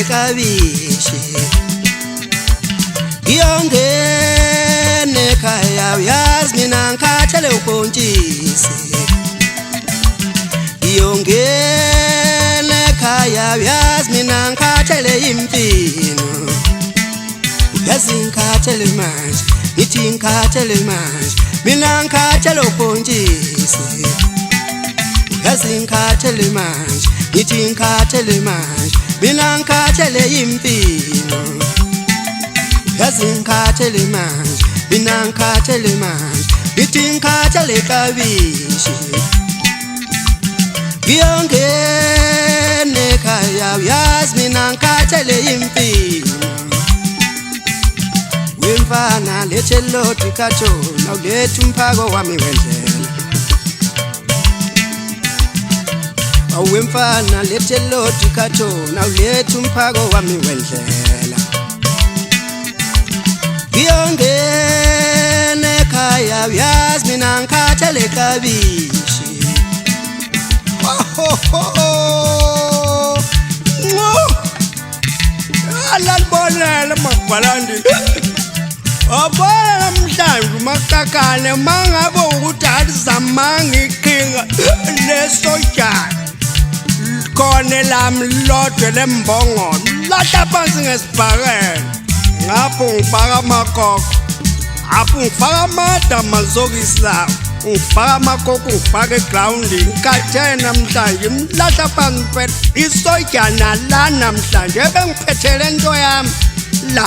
kabishi Ngiyongene ekhaya uyazi mina ngikhathele ubhontshisi Ngiyongene ekhaya uyazi mina ngikhathele impilo Uyazi ngikhathele manje ngithi ngikhathele manje mina ngikhathele ubhontshisi Uyazi ngikhathele manje ngithi ngikhathele manje mina ngikhathele impilo Uyazi ngikhathele manje mina ngikhathele manje ngithi ngikhathele kabishi Ngiyongene ekhaya uyazi mina ngikhathele impilo Wemfana lethe loti kathona ulethe umphako wami wendlela Awemfana lethe loti kathona ulethe umphako wami wendlela Ngiyongene ekhaya uyazi mina ngikhathele kabishi Alalibonela magwalandi Abona namhlanje makakane mangabe ukuthi alizamanga iqhinga lesojana Khona lami lodwe lembongono lahla phansi ngesibhakela ngapho ngifaka amakoko apho ngifaka amada mazokisi lawo ngifaka amakoko ngifaka egroundini kathena namhlanje mlahla phansi phela isojana la namhlanje ebengiphethele into yami la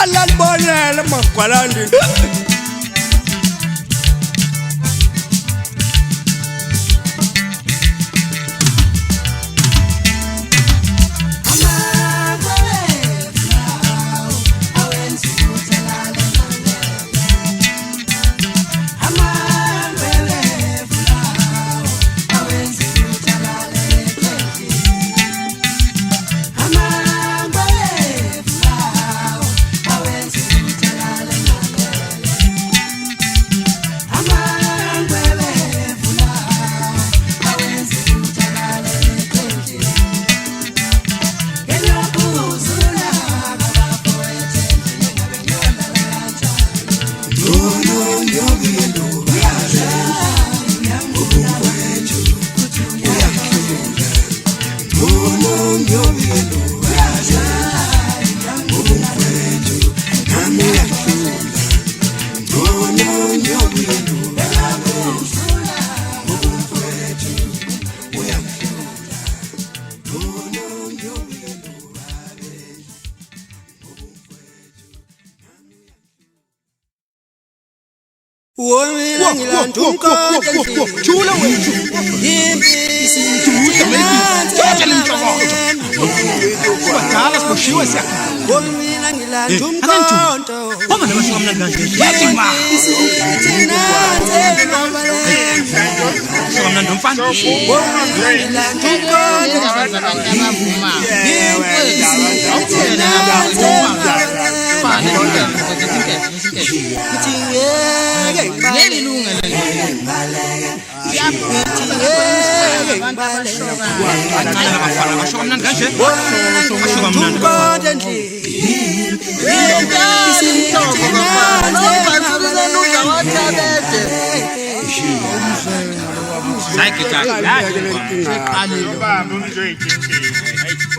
Alalibonela magwalandi Womina ngilanda umkhonto Jula wethu Wadala siboshiwe siyakhala Womina ngilanda umkhonto Wama namashuka mna kanje Yathi ma Shuka mna ndomfana Womina ngilanda umkhonto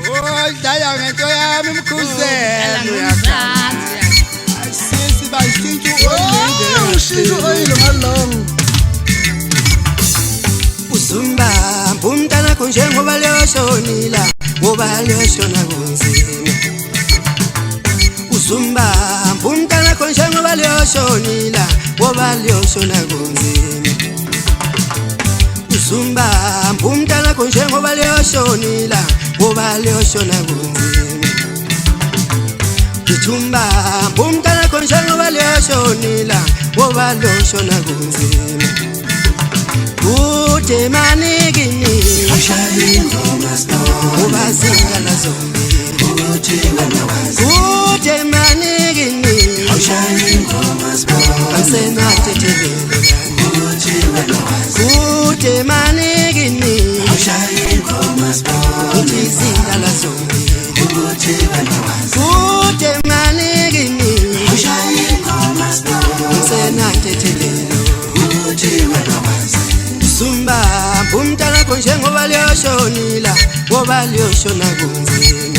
Oh, daya ngento yami mkhuzelo yakho. Sisi bayishintsha oil ushintsha oil ngalong. Uzumba umntana kho njengoba leyoshonila ngoba leyoshona kunzima. Uzumba umntana kho njengoba leyoshonila ngoba leyoshona kunzima. Uzumba umntana kho njengoba leyoshonila ngoba leyoshona kunzima. Ngithumba umntana kho njengoba leyoshonila ngoba leyoshona kunzima. Ute manigini ubazinga lazombi ute manigini asena tetelelo ute manigini utizinga lazombi ute manigini asena tetelelo Zumba umntana kho njengoba leyoshonila ngoba leyoshona kunzima.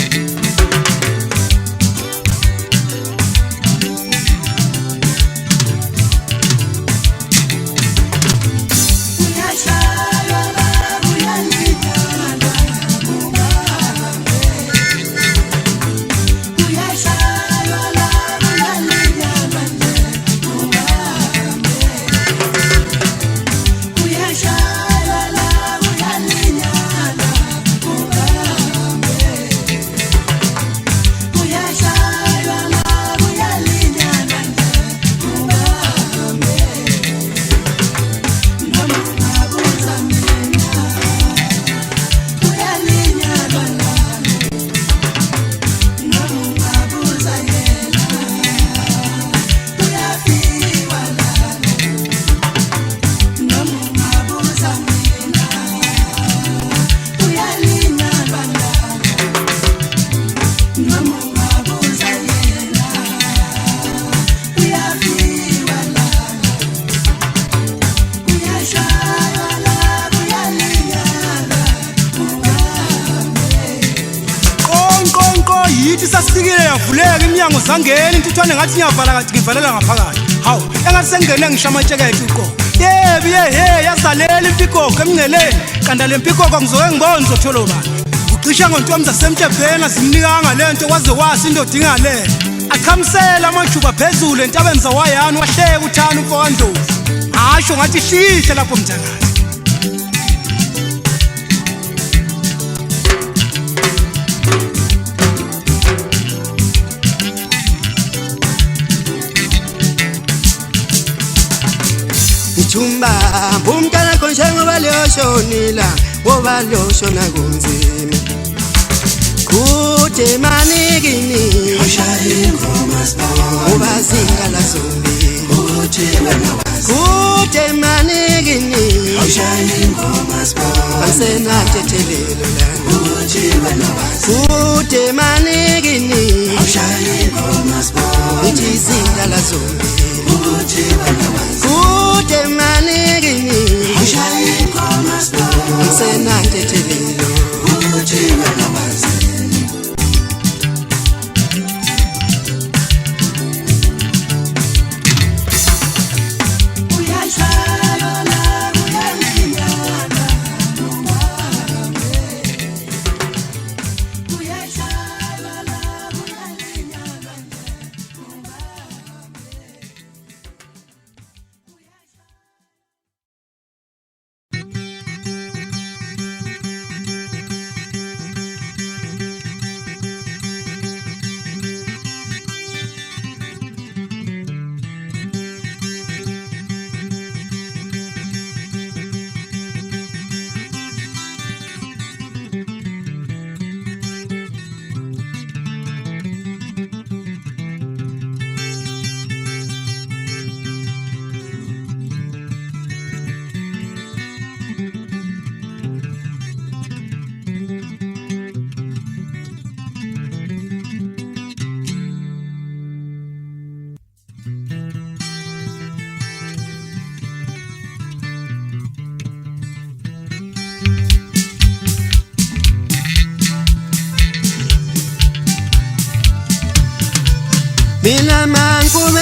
Yithi sasifikile yavuleka iminyango zangena intuthwane ngathi ngiyavala kathi ngivalela ngaphakathi. Hawu, engathi sengene ngisho amatshekeke uqo. Yebi yazalela impikoko emngeleni. Kanti le mpikoko ngizoke ngibone ngizothola ubani. Ucisha ngontombi zasemtshebhena zimnikanga lento kwaze wasi indoda ingale. Aqhamisela amajuba phezulu entabeni zawayani wahleka uthana umfo kaNdlovu. Asho ngathi shihle lapho mthakathi. Ngithumba umntana kho njengoba leyoshonila ngoba leyoshona kunzima. Kude manigini ubazinga lazombi kude manigini asena tetelelo kude manigini utizinga lazombi kude manigini asena tetelelo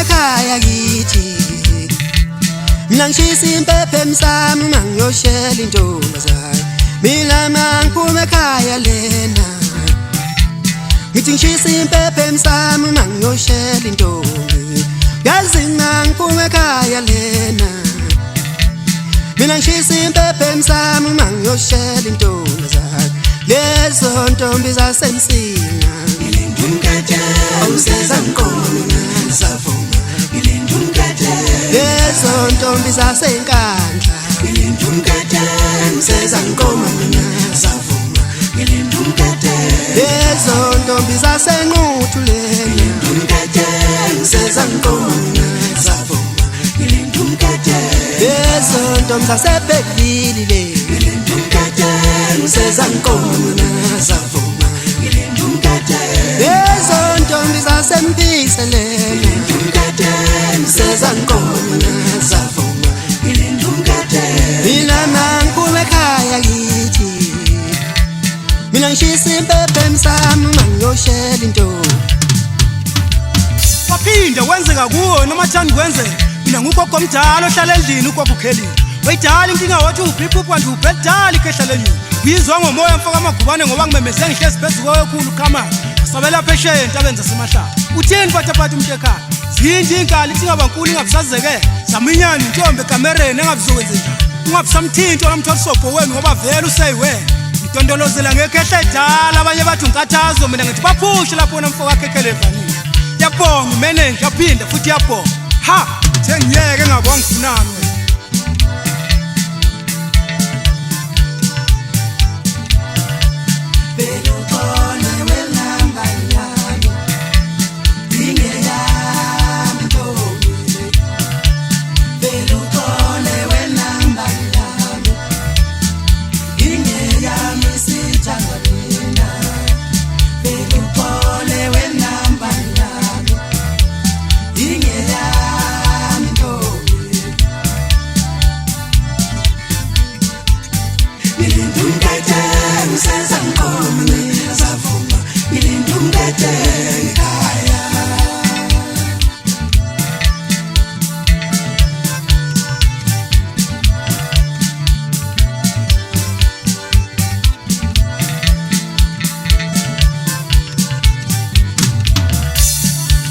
ekhaya kithi mina ngishisa impepho emsamo mangiyoshela intombazane mina mangiphume ekhaya lena ngithi ngishisa impepho emsamo mangiyoshela intombi yazi ngiphume ekhaya lena mina ngishisa impepho emsamo mangiyoshela intombazane lezo ntombi zasemsina lezo ntombi zasenkandla lezo ntombi zasenquthu lena lezo ntombi zasebhekvili lezo ntombi zasempise lena mina mangiphume ekhaya kithi mina ngishisa impepho emsamo mangiyoshela intombi waphinde wenzeka kuwo noma thandi kwenzeka mina ngugogo omdala ohlala endlini ugogo ukhelile wayidala inkinga wathi uphiphupa nje ubhedala ikhehla lenyoni uyizwa ngomoya mfoka amagubane ngoba ngimemeze ngihlezi phezulu kwekhulu kamama asabela phesheya entabeni zasemahlaba uthini phathaphatha umuntu ekhaya zindi inkali singabankulu ingabusazeke zaminyana intombi ekamereni engabuzokwenze njani ungabusamthinto namtholisobho wenu ngoba vele useyiwena mtondolozela ngekhehla edala abanye bathi unkathazo mina ngithi baphushe lapho wona mfoka akhekhele evanini yabonga umeneja yaphinde futhi yabonga ha sengiyeke ngabonga ngifunani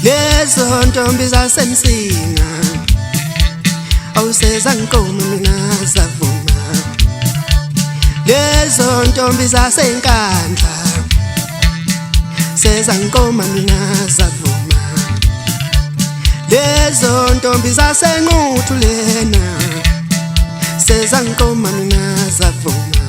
lezo ntombi zasemsina awuseza nkomo mina zavuma lezo ntombi zasenkandla seza nkomo mina zavuma lezo ntombi zasenquthu lena seza nkomo mina zavuma